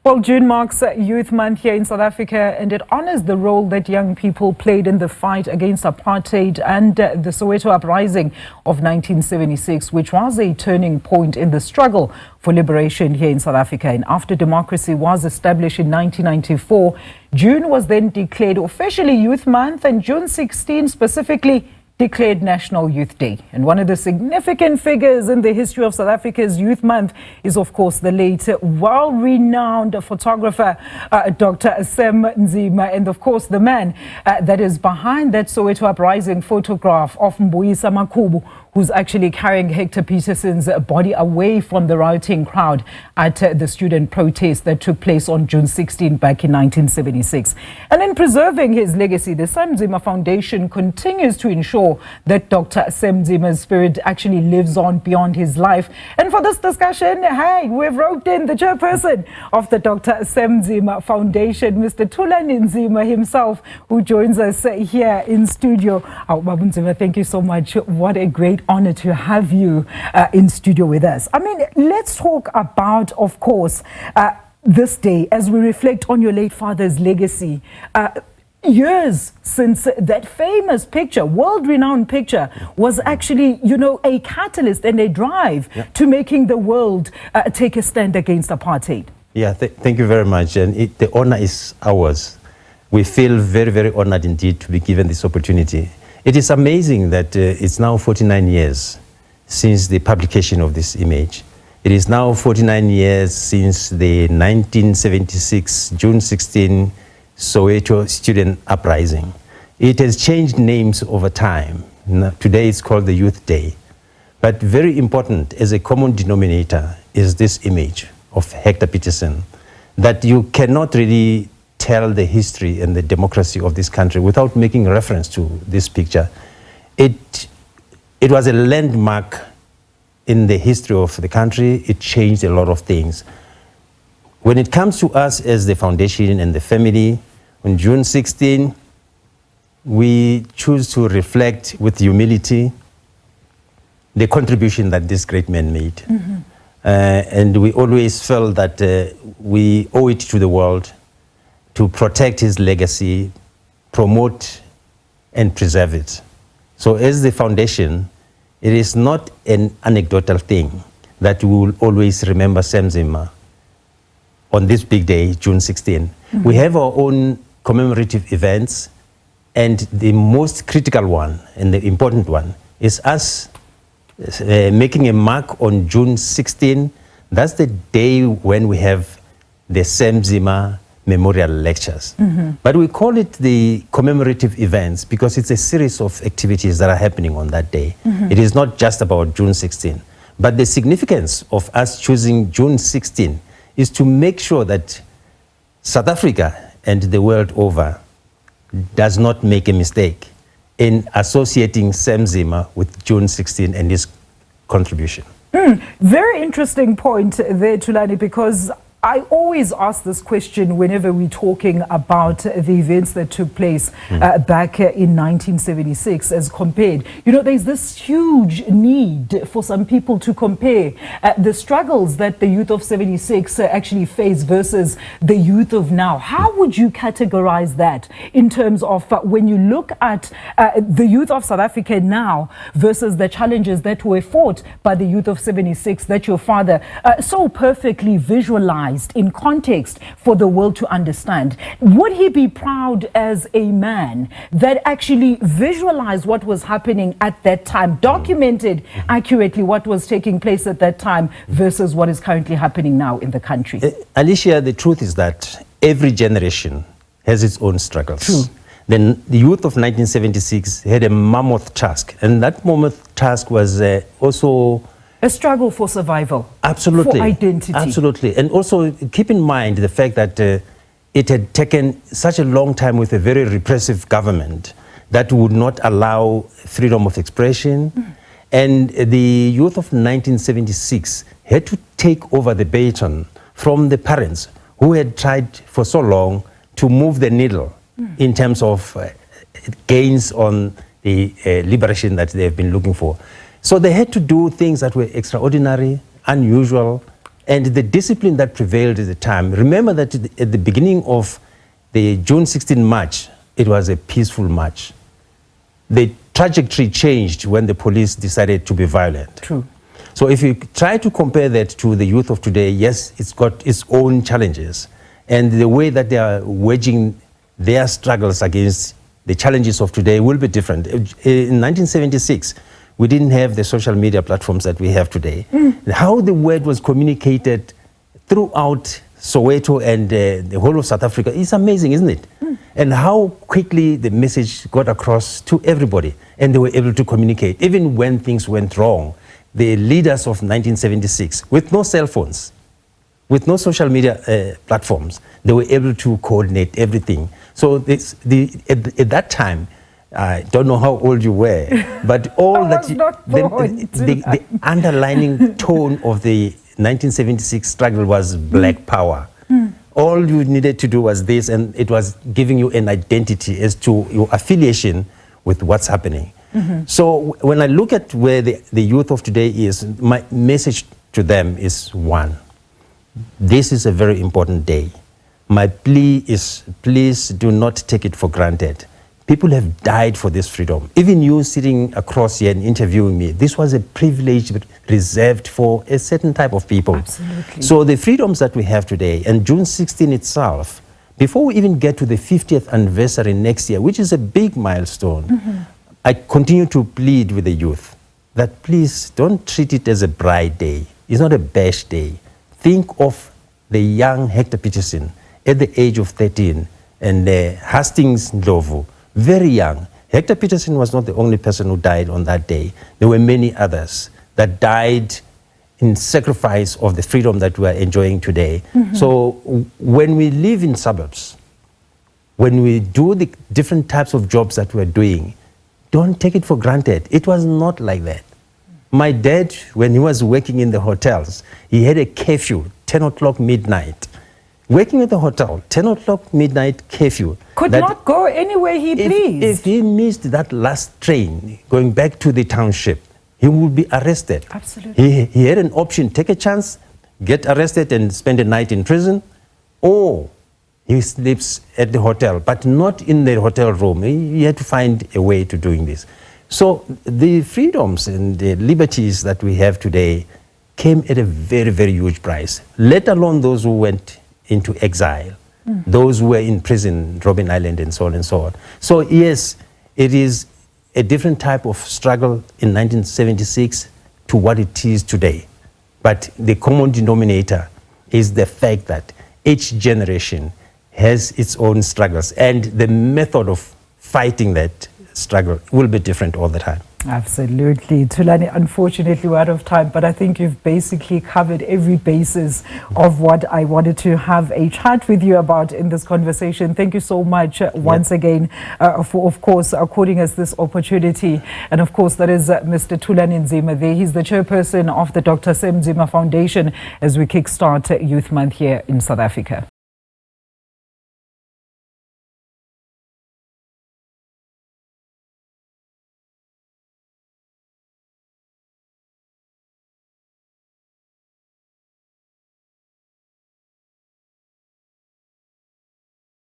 Well, June marks Youth Month here in South Africa, and it honors the role that young people played in the fight against apartheid and the Soweto Uprising of 1976, which was a turning point in the struggle for liberation here in South Africa. And after democracy was established in 1994, June was then declared officially Youth Month, and June 16 specifically declared National Youth Day. And one of the significant figures in the history of South Africa's Youth Month is, of course, the late world-renowned photographer, Dr Sam Nzima, and of course the man that is behind that Soweto Uprising photograph of Mbuyisa Makhubu, who's actually carrying Hector Pieterson's body away from the rioting crowd at the student protest that took place on June 16 back in 1976. And in preserving his legacy, the Sam Nzima Foundation continues to ensure that Dr Sam Nzima's spirit actually lives on beyond his life. And for this discussion, hey, we've roped in the chairperson of the Dr Sam Nzima Foundation, Mr. Thulani Nzima himself, who joins us here in studio. Babu Nzima, thank you so much. What a great honor to have you in studio with us. I mean, let's talk about, of course, this day as we reflect on your late father's legacy. Years since that famous picture, world-renowned picture, was actually, you know, a catalyst and a drive to making the world take a stand against apartheid. Yeah, thank you very much. And the honor is ours. We feel very, very honored indeed to be given this opportunity. It is amazing that it's now 49 years since the publication of this image. It is now 49 years since the 1976 June 16 Soweto Student Uprising. It has changed names over time. Today it's called the Youth Day. But very important as a common denominator is this image of Hector Pieterson, that you cannot really tell the history and the democracy of this country without making reference to this picture. It was a landmark in the history of the country. It changed a lot of things. When it comes to us as the foundation and the family, on June 16, we choose to reflect with humility the contribution that this great man made. And we always felt that we owe it to the world to protect his legacy, promote and preserve it. So as the foundation, it is not an anecdotal thing that we will always remember Sam Nzima on this big day, June 16. We have our own commemorative events, and the most critical one and the important one is us making a mark on June 16. That's the day when we have the Sam Nzima Memorial Lectures. But we call it the commemorative events because it's a series of activities that are happening on that day. It is not just about June 16. But the significance of us choosing June 16 is to make sure that South Africa and the world over does not make a mistake in associating Sam Nzima with June 16 and his contribution. Very interesting point there, Thulani, because I always ask this question whenever we're talking about the events that took place back in 1976 as compared. You know, there's this huge need for some people to compare the struggles that the youth of 76 actually faced versus the youth of now. How would you categorize that in terms of when you look at the youth of South Africa now versus the challenges that were fought by the youth of 76 that your father so perfectly visualized in context for the world to understand? Would he be proud as a man that actually visualized what was happening at that time, documented accurately what was taking place at that time versus what is currently happening now in the country? Alicia, the truth is that every generation has its own struggles. True. Then the youth of 1976 had a mammoth task, and that mammoth task was also a struggle for survival. Absolutely. For identity. Absolutely. And also keep in mind the fact that it had taken such a long time with a very repressive government that would not allow freedom of expression. And the youth of 1976 had to take over the baton from the parents who had tried for so long to move the needle in terms of gains on the liberation that they have been looking for. So they had to do things that were extraordinary, unusual, And the discipline that prevailed at the time, remember that at the beginning of the June 16 march, it was a peaceful march. The trajectory changed when the police decided to be violent. True. So if you try to compare that to the youth of today, yes, it's got its own challenges. And the way that they are waging their struggles against the challenges of today will be different. In 1976, we didn't have the social media platforms that we have today. How the word was communicated throughout Soweto and the whole of South Africa is amazing, isn't it? And how quickly the message got across to everybody and they were able to communicate. Even when things went wrong, the leaders of 1976, with no cell phones, with no social media platforms, they were able to coordinate everything. So at that time, I don't know how old you were, but all that the underlining tone of the 1976 struggle was black power. All you needed to do was this, and it was giving you an identity as to your affiliation with what's happening. So when I look at where the youth of today is, my message to them is one: this is a very important day. My plea is, please do not take it for granted. People have died for this freedom. Even you sitting across here and interviewing me, this was a privilege reserved for a certain type of people. Absolutely. So the freedoms that we have today, and June 16 itself, before we even get to the 50th anniversary next year, which is a big milestone, I continue to plead with the youth that please don't treat it as a bride day. It's not a bash day. Think of the young Hector Pieterson at the age of 13 and Hastings Ndlovu, very young. Hector Pieterson was not the only person who died on that day. There were many others that died in sacrifice of the freedom that we are enjoying today. So when we live in suburbs, when we do the different types of jobs that we're doing, don't take it for granted. It was not like that. My dad, when he was working in the hotels, he had a curfew, 10 o'clock midnight. Working at the hotel, 10 o'clock midnight curfew. Could not go anywhere he pleased. If he missed that last train going back to the township, he would be arrested. Absolutely. He had an option: take a chance, get arrested and spend a night in prison, or he sleeps at the hotel, but not in the hotel room. He had to find a way to doing this. So the freedoms and the liberties that we have today came at a very, very huge price, let alone those who went into exile, those who were in prison, Robben Island and so on and so on. So yes, it is a different type of struggle in 1976 to what it is today. But the common denominator is the fact that each generation has its own struggles, and the method of fighting that struggle will be different all the time. Absolutely. Thulani, unfortunately we're out of time, but I think you've basically covered every basis of what I wanted to have a chat with you about in this conversation. Thank you so much once again for, of course, according us this opportunity. And of course, that is Mr. Thulani Nzima there. He's the chairperson of the Dr. Sam Nzima Foundation as we kickstart Youth Month here in South Africa.